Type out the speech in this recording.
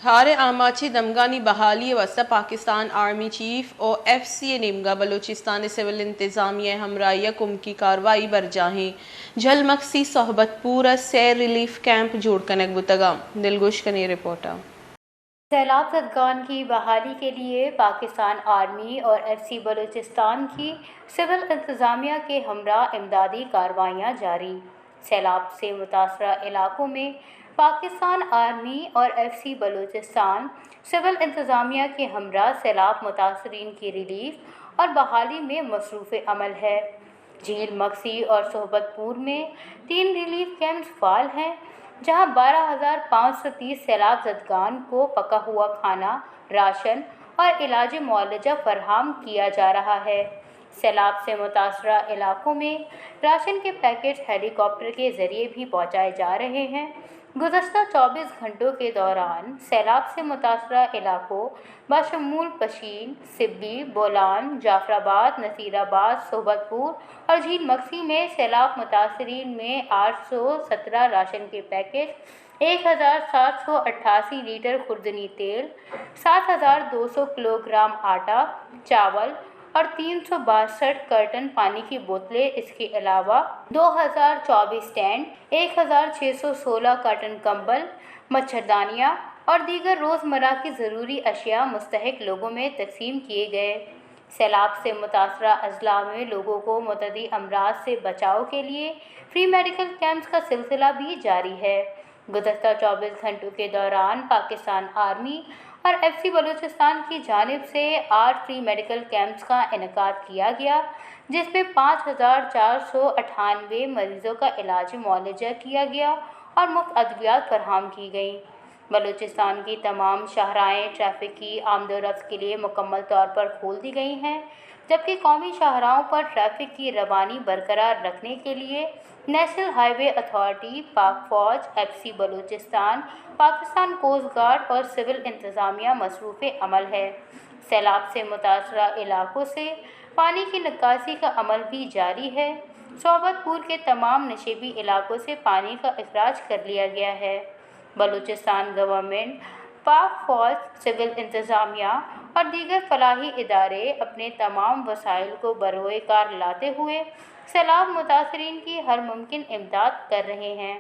ہارے آماچی دمگانی بحالی وسط پاکستان آرمی چیف او ایف سی نیمگا بلوچستان سول انتظامیہ ہمراہ یکم کی کاروائی برجاہیں جھل مکسی صحبت پورا سیر ریلیف کیمپ جوڑ کنک بتگا دلگوش کنی رپورٹا۔ سیلاب زدگان کی بحالی کے لیے پاکستان آرمی اور ایف سی بلوچستان کی سول انتظامیہ کے ہمراہ امدادی کارروائیاں جاری۔ سیلاب سے متاثرہ علاقوں میں پاکستان آرمی اور ایف سی بلوچستان سول انتظامیہ کے ہمراہ سیلاب متاثرین کی ریلیف اور بحالی میں مصروف عمل ہے۔ جھیل مکسی اور صحبت پور میں 3 ریلیف کیمپس فعال ہیں، جہاں 12,530 سیلاب زدگان کو پکا ہوا کھانا، راشن اور علاج معالجہ فراہم کیا جا رہا ہے۔ سیلاب سے متاثرہ علاقوں میں راشن کے پیکٹ ہیلی کاپٹر کے ذریعے بھی پہنچائے جا رہے ہیں۔ گزشتہ 24 گھنٹوں کے دوران سیلاب سے متاثرہ علاقوں بشمول پشین، سبلی، بولان، جعفر آباد، نصیر آباد، صحبت پور اور جھیل مکسی میں سیلاب متاثرین میں 817 راشن کے پیکٹ، 1,788 لیٹر خوردنی تیل، 7,200 کلو گرام آٹا، چاول اور 362 کرٹن پانی کی بوتلیں، اس کے علاوہ 2,024 ٹینٹ، 1,616 کارٹن کمبل، مچھردانیاں اور دیگر روزمرہ کی ضروری اشیاء مستحق لوگوں میں تقسیم کیے گئے۔ سیلاب سے متاثرہ اضلاع میں لوگوں کو متعدی امراض سے بچاؤ کے لیے فری میڈیکل کیمپس کا سلسلہ بھی جاری ہے۔ گزشتہ 24 گھنٹوں کے دوران پاکستان آرمی اور ایف سی بلوچستان کی جانب سے 8 فری میڈیکل کیمپس کا انعقاد کیا گیا، جس میں 5,498 مریضوں کا علاج معالجہ کیا گیا اور مفت ادویات فراہم کی گئیں۔ بلوچستان کی تمام شاہراہیں ٹریفک کی آمد و رفت کے لیے مکمل طور پر کھول دی گئی ہیں، جبکہ قومی شاہراہوں پر ٹریفک کی روانی برقرار رکھنے کے لیے نیشنل ہائی وے اتھارٹی، پاک فوج، F C Balochistan, Pakistan coast guard اور سول انتظامیہ مصروف عمل ہے۔ سیلاب سے متاثرہ علاقوں سے پانی کی نکاسی کا عمل بھی جاری ہے۔ صحبت پور کے تمام نشیبی علاقوں سے پانی کا اخراج کر لیا گیا ہے۔ بلوچستان گورنمنٹ، پاک فوج، سول انتظامیہ اور دیگر فلاحی ادارے اپنے تمام وسائل کو بروئے کار لاتے ہوئے سیلاب متاثرین کی ہر ممکن امداد کر رہے ہیں۔